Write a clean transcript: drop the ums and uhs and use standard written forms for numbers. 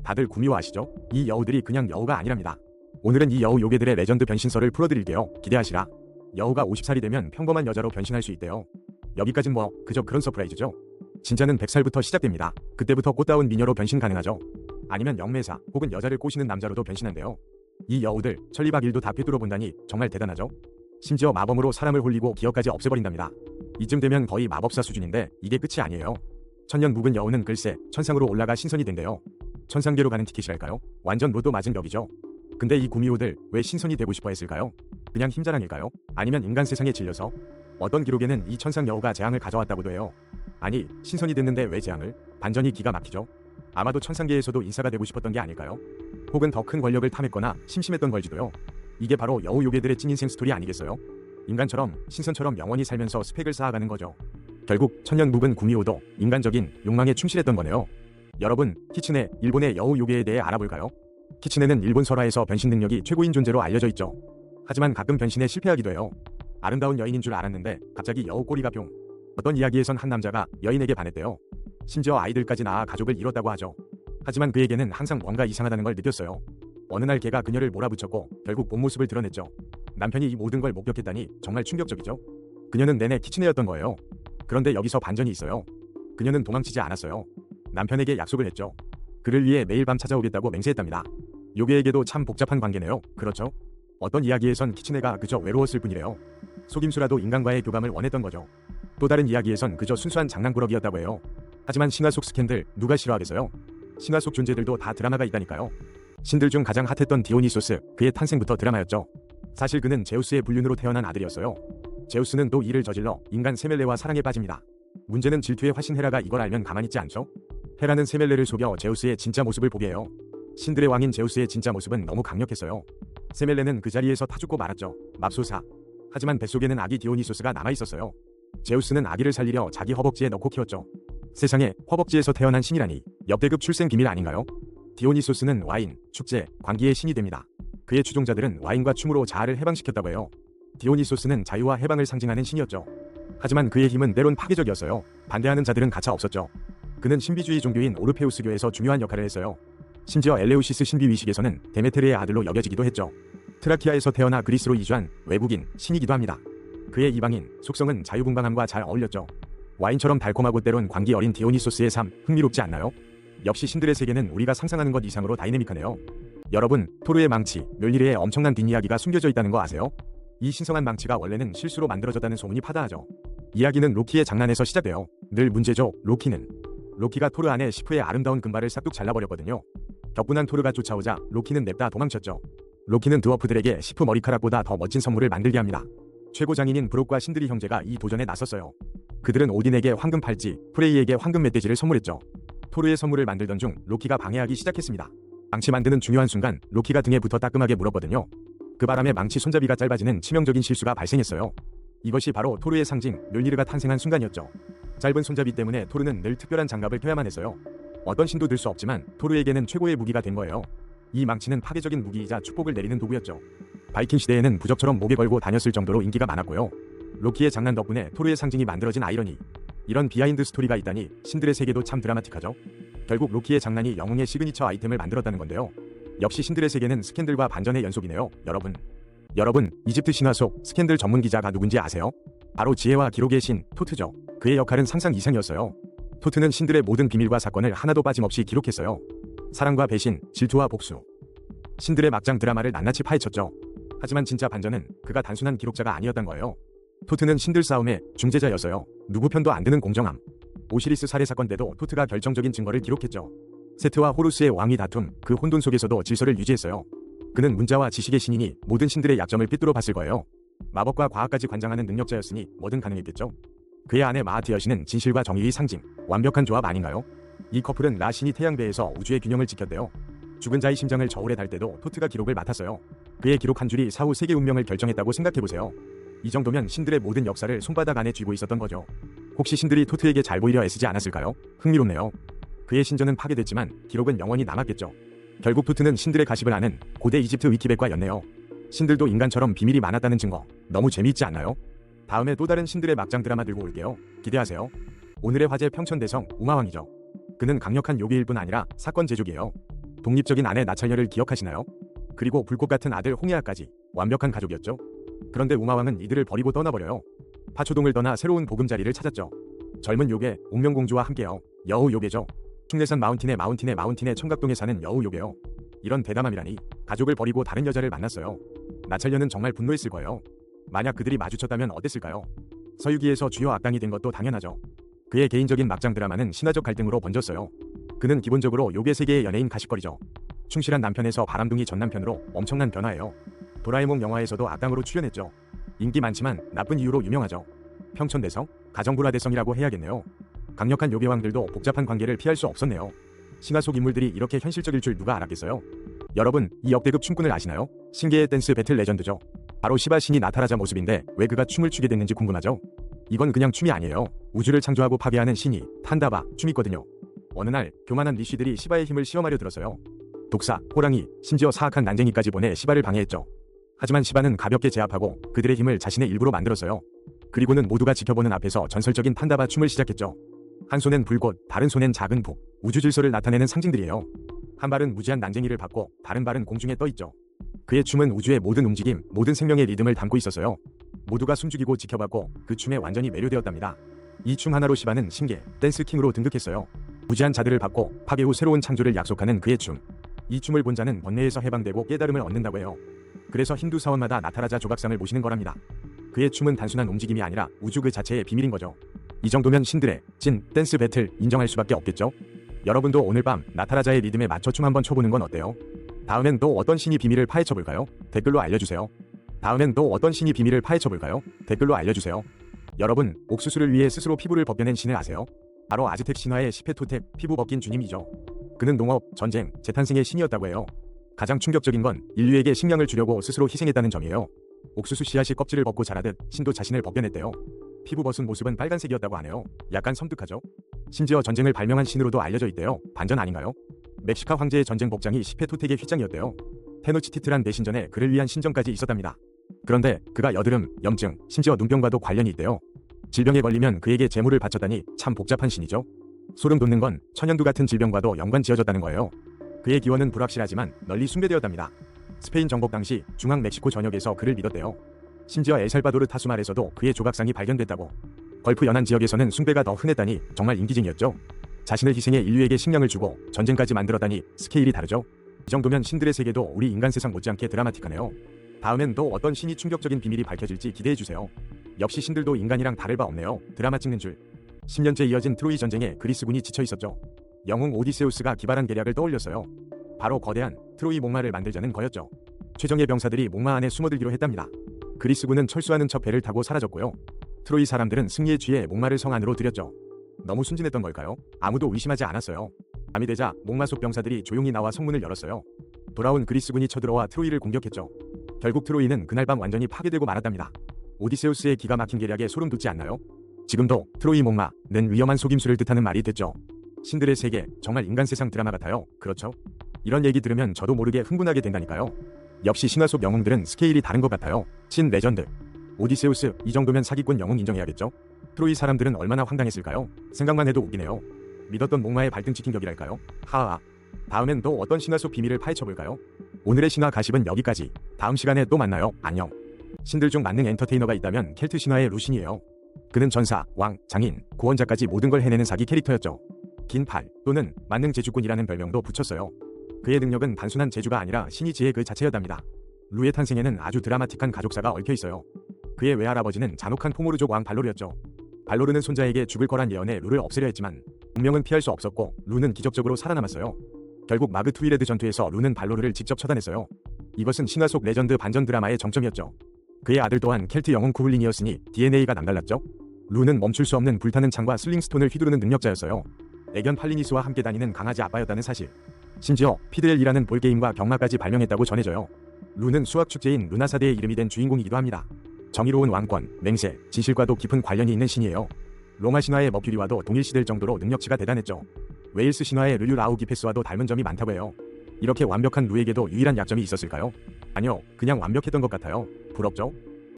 다들 구미호 아시죠? 이 여우들이 그냥 여우가 아니랍니다. 오늘은 이 여우 요괴들의 레전드 변신설을 풀어드릴게요. 기대하시라. 여우가 50살이 되면 평범한 여자로 변신할 수 있대요. 여기까진 뭐 그저 그런 서프라이즈죠. 진짜는 100살부터 시작됩니다. 그때부터 꽃다운 미녀로 변신 가능하죠. 아니면 영매사 혹은 여자를 꼬시는 남자로도 변신한대요. 이 여우들 천리박일도 다 꿰뚫어 본다니 정말 대단하죠. 심지어 마법으로 사람을 홀리고 기억까지 없애버린답니다. 이쯤 되면 거의 마법사 수준인데 이게 끝이 아니에요. 천년 묵은 여우는 글쎄 천상으로 올라가 신선이 된대요. 천상계로 가는 티켓이랄까요? 완전 로또 맞은 격이죠. 근데 이 구미호들 왜 신선이 되고 싶어 했을까요? 그냥 힘자랑일까요? 아니면 인간 세상에 질려서? 어떤 기록에는 이 천상 여우가 재앙을 가져왔다고도 해요. 아니 신선이 됐는데 왜 재앙을? 반전이 기가 막히죠. 아마도 천상계에서도 인사가 되고 싶었던 게 아닐까요? 혹은 더 큰 권력을 탐했거나 심심했던 걸지도요. 이게 바로 여우 요괴들의 찐 인생 스토리 아니겠어요? 인간처럼 신선처럼 영원히 살면서 스펙을 쌓아가는 거죠. 결국 천년 묵은 구미호도 인간적인 욕망에 충실했던 거네요. 여러분, 키츠네, 일본의 여우 요괴에 대해 알아볼까요? 키츠네는 일본 설화에서 변신 능력이 최고인 존재로 알려져 있죠. 하지만 가끔 변신에 실패하기도 해요. 아름다운 여인인 줄 알았는데 갑자기 여우 꼬리가 뿅. 어떤 이야기에선 한 남자가 여인에게 반했대요. 심지어 아이들까지 낳아 가족을 이뤘다고 하죠. 하지만 그에게는 항상 뭔가 이상하다는 걸 느꼈어요. 어느 날 걔가 그녀를 몰아붙였고 결국 본 모습을 드러냈죠. 남편이 이 모든 걸 목격했다니 정말 충격적이죠. 그녀는 내내 키츠네였던 거예요. 그런데 여기서 반전이 있어요. 그녀는 도망치지 않았어요. 남편에게 약속을 했죠. 그를 위해 매일 밤 찾아오겠다고 맹세했답니다. 요괴에게도 참 복잡한 관계네요. 그렇죠? 어떤 이야기에선 키츠네가 그저 외로웠을 뿐이래요. 속임수라도 인간과의 교감을 원했던 거죠. 또 다른 이야기에선 그저 순수한 장난꾸러기였다고 해요. 하지만 신화 속 스캔들 누가 싫어하겠어요? 신화 속 존재들도 다 드라마가 있다니까요. 신들 중 가장 핫했던 디오니소스, 그의 탄생부터 드라마였죠. 사실 그는 제우스의 불륜으로 태어난 아들이었어요. 제우스는 또 이를 저질러 인간 세멜레와 사랑에 빠집니다. 문제는 질투의 화신 헤라가 이걸 알면 가만히 있지 않죠? 헤라는 세멜레를 속여 제우스의 진짜 모습을 보게 해요. 신들의 왕인 제우스의 진짜 모습은 너무 강력했어요. 세멜레는 그 자리에서 타죽고 말았죠. 맙소사. 하지만 뱃속에는 아기 디오니소스가 남아있었어요. 제우스는 아기를 살리려 자기 허벅지에 넣고 키웠죠. 세상에 허벅지에서 태어난 신이라니 역대급 출생 기밀 아닌가요? 디오니소스는 와인, 축제, 광기의 신이 됩니다. 그의 추종자들은 와인과 춤으로 자아를 해방시켰다고 해요. 디오니소스는 자유와 해방을 상징하는 신이었죠. 하지만 그의 힘은 때론 파괴적이었어요. 반대하는 자들은 가차 없었죠. 그는 신비주의 종교인 오르페우스교에서 중요한 역할을 했어요. 심지어 엘레우시스 신비 위식에서는 데메테르의 아들로 여겨지기도 했죠. 트라키아에서 태어나 그리스로 이주한 외국인 신이기도 합니다. 그의 이방인 속성은 자유분방함과 잘 어울렸죠. 와인처럼 달콤하고 때론 광기 어린 디오니소스의 삶 흥미롭지 않나요? 역시 신들의 세계는 우리가 상상하는 것 이상으로 다이내믹하네요. 여러분, 토르의 망치, 멸리르의 엄청난 뒷이야기가 숨겨져 있다는 거 아세요? 이 신성한 망치가 원래는 실수로 만들어졌다는 소문이 파다하죠. 이야기는 로키의 장난에서 시작돼요. 늘 문제죠. 로키가 토르 안에 시프의 아름다운 금발을 싹둑 잘라버렸거든요. 격분한 토르가 쫓아오자 로키는 냅다 도망쳤죠. 로키는 드워프들에게 시프 머리카락보다 더 멋진 선물을 만들게 합니다. 최고 장인인 브록과 신들이 형제가 이 도전에 나섰어요. 그들은 오딘에게 황금 팔찌, 프레이에게 황금 멧돼지를 선물했죠. 토르의 선물을 만들던 중 로키가 방해하기 시작했습니다. 망치 만드는 중요한 순간 로키가 등에 붙어 따끔하게 물었거든요. 그 바람에 망치 손잡이가 짧아지는 치명적인 실수가 발생했어요. 이것이 바로 토르의 상징 멸리르가 탄생한 순간이었죠. 짧은 손잡이 때문에 토르는 늘 특별한 장갑을 펴야만 했어요. 어떤 신도 들 수 없지만 토르에게는 최고의 무기가 된 거예요. 이 망치는 파괴적인 무기이자 축복을 내리는 도구였죠. 바이킹 시대에는 부적처럼 목에 걸고 다녔을 정도로 인기가 많았고요. 로키의 장난 덕분에 토르의 상징이 만들어진 아이러니. 이런 비하인드 스토리가 있다니 신들의 세계도 참 드라마틱하죠. 결국 로키의 장난이 영웅의 시그니처 아이템을 만들었다는 건데요. 역시 신들의 세계는 스캔들과 반전의 연속이네요. 여러분, 이집트 신화 속 스캔들 전문 기자가 누군지 아세요? 바로 지혜와 기록의 신 토트죠. 그의 역할은 상상 이상이었어요. 토트는 신들의 모든 비밀과 사건을 하나도 빠짐없이 기록했어요. 사랑과 배신, 질투와 복수. 신들의 막장 드라마를 낱낱이 파헤쳤죠. 하지만 진짜 반전은 그가 단순한 기록자가 아니었던 거예요. 토트는 신들 싸움의 중재자였어요. 누구 편도 안 드는 공정함. 오시리스 살해 사건 때도 토트가 결정적인 증거를 기록했죠. 세트와 호루스의 왕위 다툼, 그 혼돈 속에서도 질서를 유지했어요. 그는 문자와 지식의 신이니 모든 신들의 약점을 삐뚤어 봤을 거예요. 마법과 과학까지 관장하는 능력자였으니 뭐든 가능했겠죠. 그의 아내 마하트 여신은 진실과 정의의 상징, 완벽한 조합 아닌가요? 이 커플은 라 신이 태양배에서 우주의 균형을 지켰대요. 죽은 자의 심장을 저울에 달 때도 토트가 기록을 맡았어요. 그의 기록 한 줄이 사후 세계 운명을 결정했다고 생각해보세요. 이 정도면 신들의 모든 역사를 손바닥 안에 쥐고 있었던 거죠. 혹시 신들이 토트에게 잘 보이려 애쓰지 않았을까요? 흥미롭네요. 그의 신전은 파괴됐지만 기록은 영원히 남았겠죠. 결국 토트는 신들의 가십을 아는 고대 이집트 위키백과였네요. 신들도 인간처럼 비밀이 많았다는 증거. 너무 재미있지 않나요? 다음에 또 다른 신들의 막장 드라마 들고 올게요. 기대하세요. 오늘의 화제 평천대성 우마왕이죠. 그는 강력한 요괴일 뿐 아니라 사건 제조기예요. 독립적인 아내 나찰녀를 기억하시나요? 그리고 불꽃 같은 아들 홍해아까지 완벽한 가족이었죠. 그런데 우마왕은 이들을 버리고 떠나버려요. 파초동을 떠나 새로운 보금자리를 찾았죠. 젊은 요괴 옥명공주와 함께요. 여우 요괴죠. 숭례산 마운틴의 청각동에 사는 여우 요괴요. 이런 대담함이라니. 가족을 버리고 다른 여자를 만났어요. 나찰녀는 정말 분노했을 거예요. 만약 그들이 마주쳤다면 어땠을까요? 서유기에서 주요 악당이 된 것도 당연하죠. 그의 개인적인 막장 드라마는 신화적 갈등으로 번졌어요. 그는 기본적으로 요괴 세계의 연예인 가십거리죠. 충실한 남편에서 바람둥이 전 남편으로 엄청난 변화예요. 도라에몽 영화에서도 악당으로 출연했죠. 인기 많지만 나쁜 이유로 유명하죠. 평천대성, 가정불화대성이라고 해야겠네요. 강력한 요괴왕들도 복잡한 관계를 피할 수 없었네요. 신화 속 인물들이 이렇게 현실적일 줄 누가 알았겠어요? 여러분, 이 역대급 춤꾼을 아시나요? 신기의 댄스 배틀 레전드죠. 바로 시바 신이 나타라자 모습인데 왜 그가 춤을 추게 됐는지 궁금하죠? 이건 그냥 춤이 아니에요. 우주를 창조하고 파괴하는 신이 탄다바 춤이거든요. 어느 날 교만한 리쉬들이 시바의 힘을 시험하려 들었어요. 독사, 호랑이, 심지어 사악한 난쟁이까지 보내 시바를 방해했죠. 하지만 시바는 가볍게 제압하고 그들의 힘을 자신의 일부로 만들었어요. 그리고는 모두가 지켜보는 앞에서 전설적인 탄다바 춤을 시작했죠. 한 손엔 불꽃, 다른 손엔 작은 북, 우주 질서를 나타내는 상징들이에요. 한 발은 무지한 난쟁이를 받고 다른 발은 공중에 떠있죠. 그의 춤은 우주의 모든 움직임, 모든 생명의 리듬을 담고 있었어요. 모두가 숨죽이고 지켜봤고 그 춤에 완전히 매료되었답니다. 이 춤 하나로 시바는 신계, 댄스킹으로 등극했어요. 무지한 자들을 받고 파괴 후 새로운 창조를 약속하는 그의 춤. 이 춤을 본 자는 번뇌에서 해방되고 깨달음을 얻는다고 해요. 그래서 힌두 사원마다 나타라자 조각상을 모시는 거랍니다. 그의 춤은 단순한 움직임이 아니라 우주 그 자체의 비밀인 거죠. 이 정도면 신들의 찐 댄스 배틀 인정할 수밖에 없겠죠? 여러분도 오늘 밤 나타라자의 리듬에 맞춰 춤 한번 춰보는 건 어때요? 다음엔 또 어떤 신이 비밀을 파헤쳐볼까요? 댓글로 알려주세요. 다음엔 또 어떤 신이 비밀을 파헤쳐볼까요? 댓글로 알려주세요. 여러분, 옥수수를 위해 스스로 피부를 벗겨낸 신을 아세요? 바로 아즈텍 신화의 시페토텍, 피부 벗긴 주님이죠. 그는 농업, 전쟁, 재탄생의 신이었다고 해요. 가장 충격적인 건 인류에게 식량을 주려고 스스로 희생했다는 점이에요. 옥수수 씨앗이 껍질을 벗고 자라듯 신도 자신을 벗겨냈대요. 피부 벗은 모습은 빨간색이었다고 하네요. 약간 섬뜩하죠? 심지어 전쟁을 발명한 신으로도 알려져 있대요. 반전 아닌가요? 멕시카 황제의 전쟁 복장이 시페토텍의 휘장이었대요. 테노치티트란 대신전에 그를 위한 신전까지 있었답니다. 그런데 그가 여드름, 염증, 심지어 눈병과도 관련이 있대요. 질병에 걸리면 그에게 제물을 바쳤다니 참 복잡한 신이죠. 소름 돋는 건 천연두 같은 질병과도 연관지어졌다는 거예요. 그의 기원은 불확실하지만 널리 숭배되었답니다. 스페인 정복 당시 중앙 멕시코 전역에서 그를 믿었대요. 심지어 엘살바도르 타수말에서도 그의 조각상이 발견됐다고. 걸프 연안 지역에서는 숭배가 더 흔했다니 정말 인기쟁이였죠. 자신을 희생해 인류에게 식량을 주고 전쟁까지 만들었다니 스케일이 다르죠. 이 정도면 신들의 세계도 우리 인간 세상 못지않게 드라마틱하네요. 다음엔 또 어떤 신이 충격적인 비밀이 밝혀질지 기대해주세요. 역시 신들도 인간이랑 다를 바 없네요. 드라마 찍는 줄. 10년째 이어진 트로이 전쟁에 그리스군이 지쳐있었죠. 영웅 오디세우스가 기발한 계략을 떠올렸어요. 바로 거대한 트로이 목마를 만들자는 거였죠. 최정예 병사들이 목마 안에 숨어들기로 했답니다. 그리스군은 철수하는 척 배를 타고 사라졌고요. 트로이 사람들은 승리의 쥐에 목마를 성 안으로 들였죠. 너무 순진했던 걸까요? 아무도 의심하지 않았어요. 밤이 되자 목마 속 병사들이 조용히 나와 성문을 열었어요. 돌아온 그리스군이 쳐들어와 트로이를 공격했죠. 결국 트로이는 그날 밤 완전히 파괴되고 말았답니다. 오디세우스의 기가 막힌 계략에 소름 돋지 않나요? 지금도 트로이 목마는 위험한 속임수를 뜻하는 말이 됐죠. 신들의 세계, 정말 인간 세상 드라마 같아요. 그렇죠? 이런 얘기 들으면 저도 모르게 흥분하게 된다니까요. 역시 신화 속 영웅들은 스케일이 다른 것 같아요. 신 레전드. 오디세우스, 이 정도면 사기꾼 영웅 인정해야겠죠? 트로이 사람들은 얼마나 황당했을까요? 생각만 해도 웃기네요. 믿었던 목마의 발등 찍힌 격이랄까요? 하하. 다음엔 또 어떤 신화 속 비밀을 파헤쳐볼까요? 오늘의 신화 가십은 여기까지. 다음 시간에 또 만나요. 안녕. 신들 중 만능 엔터테이너가 있다면 켈트 신화의 루신이에요. 그는 전사, 왕, 장인, 구원자까지 모든 걸 해내는 사기 캐릭터였죠. 긴 팔 또는 만능 제주꾼이라는 별명도 붙였어요. 그의 능력은 단순한 제주가 아니라 신이 지혜 그 자체였답니다. 루의 탄생에는 아주 드라마틱한 가족사가 얽혀있어요. 그의 외할아버지는 잔혹한 포모르족 왕 발로르였죠. 발로르는 손자에게 죽을 거란 예언에 루를 없애려 했지만 운명은 피할 수 없었고 루는 기적적으로 살아남았어요. 결국 마그 투이레드 전투에서 루는 발로르를 직접 처단했어요. 이것은 신화 속 레전드 반전 드라마의 정점이었죠. 그의 아들 또한 켈트 영웅 쿠블린이었으니 DNA가 남달랐죠. 루는 멈출 수 없는 불타는 창과 슬링스톤을 휘두르는 능력자였어요. 애견 팔리니스와 함께 다니는 강아지 아빠였다는 사실. 심지어 피드엘이라는 볼게임과 경마까지 발명했다고 전해져요. 루는 수학 축제인 루나사대의 이름이 된 주인공이기도 합니다. 정의로운 왕권, 맹세, 지실과도 깊은 관련이 있는 신이에요. 로마 신화의 머큐리와도 동일시될 정도로 능력치가 대단했죠. 웨일스 신화의 르류 라우기페스와도 닮은 점이 많다고 해요. 이렇게 완벽한 루에게도 유일한 약점이 있었을까요? 아니요, 그냥 완벽했던 것 같아요. 부럽죠?